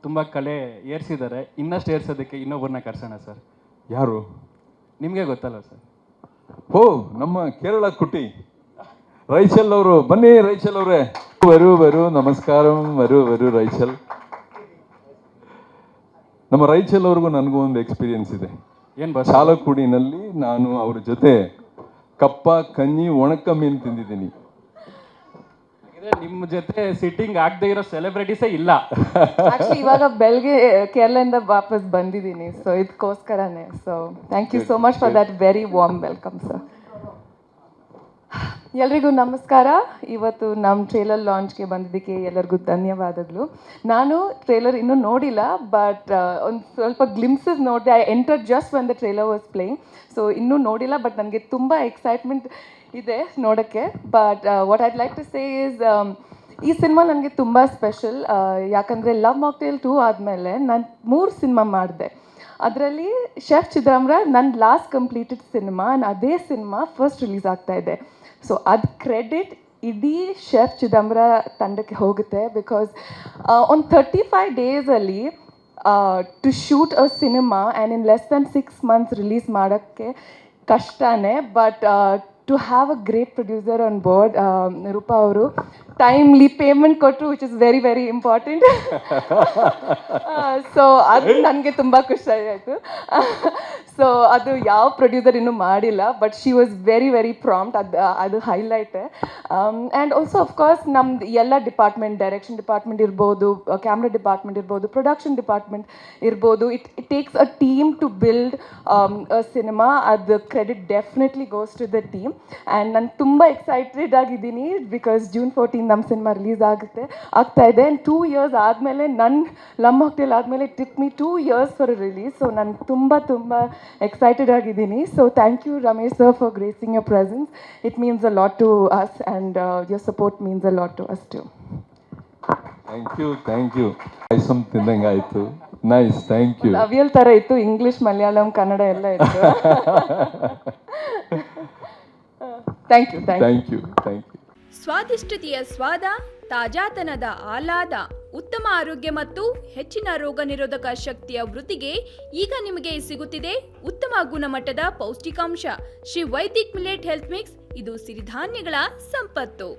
ತುಂಬ ಕಲೆ ಏರ್ಸಿದ್ದಾರೆ. ಇನ್ನಷ್ಟು ಏರ್ಸೋದಕ್ಕೆ ಇನ್ನೊಬ್ಬರನ್ನ ಕರ್ಸೋಣ ಸರ್. ಯಾರು? ನಿಮಗೆ ಗೊತ್ತಲ್ಲ ಸರ್. ಓ, ನಮ್ಮ ಕೇರಳ ಕುಟಿ ರೈಚಲ್ ಅವರು. ಬನ್ನಿ ರೈಚಲ್ ಅವರೇ. ವರು ನಮಸ್ಕಾರ. ವರು ರೈಚಲ್. ನಮ್ಮ ರೈಚಲ್ ಅವ್ರಿಗೂ ನನಗೂ ಒಂದು ಎಕ್ಸ್ಪೀರಿಯನ್ಸ್ ಇದೆ. ಏನು ಬಸ್? ಚಾಲಕ್ಕುಡಿನಲ್ಲಿ ನಾನು ಅವ್ರ ಜೊತೆ ಕಪ್ಪ, ಕഞ്ഞಿ, ಒಣಕ ಮೀನು ತಿಂದಿದ್ದೀನಿ. ನಿಮ್ಮ ಜೊತೆ ಸಿಟ್ಟಿಂಗ್ ಆಗದೆ ಇರೋ ಸೆಲೆಬ್ರಿಟೀಸೇ ಇಲ್ಲ. ಆಕ್ಚುಲಿ ಇವಾಗ ಬೆಳಗ್ಗೆ ಕೇರಳದಿಂದ ವಾಪಸ್ ಬಂದಿದ್ದೀನಿ, ಸೊ ಇದಕ್ಕೋಸ್ಕರನೇ. So thank you so much for that very warm welcome sir. ಎಲ್ರಿಗೂ ನಮಸ್ಕಾರ. ಇವತ್ತು ನಮ್ಮ ಟ್ರೇಲರ್ ಲಾಂಚ್ಗೆ ಬಂದಿದ್ದಕ್ಕೆ ಎಲ್ಲರಿಗೂ ಧನ್ಯವಾದಗಳು. ನಾನು ಟ್ರೇಲರ್ ಇನ್ನೂ ನೋಡಿಲ್ಲ, ಬಟ್ ಒಂದು ಸ್ವಲ್ಪ ಗ್ಲಿಮ್ಸಸ್ ನೋಡಿದೆ. I enter just when the trailer was playing. So ಇನ್ನೂ ನೋಡಿಲ್ಲ, ಬಟ್ ನನಗೆ ತುಂಬ ಎಕ್ಸೈಟ್ಮೆಂಟ್ ಇದೆ ನೋಡೋಕ್ಕೆ. But what I'd like to say is, ಈ ಸಿನಿಮಾ ನನಗೆ ತುಂಬ ಸ್ಪೆಷಲ್. ಯಾಕಂದರೆ ಲವ್ ಮಾಕ್ಟೇಲ್ 2 ಆದಮೇಲೆ ನಾನು 3 ಸಿನಿಮಾ ಮಾಡಿದೆ. ಅದರಲ್ಲಿ ಶೆಫ್ ಚಿದಂಬರ ನನ್ನ ಲಾಸ್ಟ್ ಕಂಪ್ಲೀಟೆಡ್ ಸಿನಿಮಾ, ಅದೇ ಸಿನಿಮಾ ಫಸ್ಟ್ ರಿಲೀಸ್ ಆಗ್ತಾ ಇದೆ. ಸೊ ಅದು ಕ್ರೆಡಿಟ್ ಇಡೀ ಶೆಫ್ ಚಿದಂಬರ ತಂಡಕ್ಕೆ ಹೋಗುತ್ತೆ. ಬಿಕಾಸ್ ಒಂದು 35 ಡೇಸಲ್ಲಿ to shoot a cinema and in less than 6 months release ಮಾಡೋಕ್ಕೆ ಕಷ್ಟನೇ. But to have a great producer on board, Roopa ಅವರು ಟೈಮ್ಲಿ ಪೇಮೆಂಟ್ ಕೊಟ್ಟರು, which is very very important. So ಅದು ನನಗೆ ತುಂಬ ಖುಷಿ ಆಯಿತು. ಸೊ ಅದು ಯಾವ ಪ್ರೊಡ್ಯೂಸರ್ ಇನ್ನೂ ಮಾಡಿಲ್ಲ, but she was very very prompt. ಅದು ಹೈಲೈಟ್. ಆ್ಯಂಡ್ ಆಲ್ಸೋ ಅಫ್ಕೋರ್ಸ್ ನಮ್ದು ಎಲ್ಲ ಡಿಪಾರ್ಟ್ಮೆಂಟ್, ಡೈರೆಕ್ಷನ್ ಡಿಪಾರ್ಟ್ಮೆಂಟ್ ಇರ್ಬೋದು, ಕ್ಯಾಮ್ರಾ ಡಿಪಾರ್ಟ್ಮೆಂಟ್ ಇರ್ಬೋದು, ಪ್ರೊಡಕ್ಷನ್ ಡಿಪಾರ್ಟ್ಮೆಂಟ್ ಇರ್ಬೋದು. It takes a team to build a cinema. ಅದು credit definitely goes to the team. And ನಾನು ತುಂಬ excited ಆಗಿದ್ದೀನಿ, ಬಿಕಾಸ್ June 14 ನಮ್ಮ ಸಿನಿಮಾ ರಿಲೀಸ್ ಆಗ್ತಾ ಇದೆ. ಆ್ಯಂಡ್ 2 years ಆದಮೇಲೆ ನನ್ನ ಲವ್ ಮಾಕ್ಟೇಲ್ ಆದಮೇಲೆ it took me 2 years for release. So ನಾನು ತುಂಬ ಎಕ್ಸೈಟೆಡ್ ಆಗಿದ್ದೀನಿ. So thank you Ramesh sir for gracing your presence. It means a lot to us and your support means a lot to us too. Thank you. Payasam ತಿಂದಂಗೆ ಆಯಿತು. Nice, thank you. Avial ಥರ ಇತ್ತು, English, Malayalam, Kannada ಎಲ್ಲ ಇತ್ತು. Thank you. ಸ್ವಾದಿಷ್ಟತೆಯ ಸ್ವಾದ, ತಾಜಾತನದ ಆಹ್ಲಾದ, ಉತ್ತಮ ಆರೋಗ್ಯ ಮತ್ತು ಹೆಚ್ಚಿನ ರೋಗ ನಿರೋಧಕ ಶಕ್ತಿಯ ವೃದ್ಧಿಗೆ ಈಗ ನಿಮಗೆ ಸಿಗುತ್ತಿದೆ ಉತ್ತಮ ಗುಣಮಟ್ಟದ ಪೌಷ್ಟಿಕಾಂಶ Shri Vaidik millet health mix. ಇದು ಸಿರಿಧಾನ್ಯಗಳ ಸಂಪತ್ತು.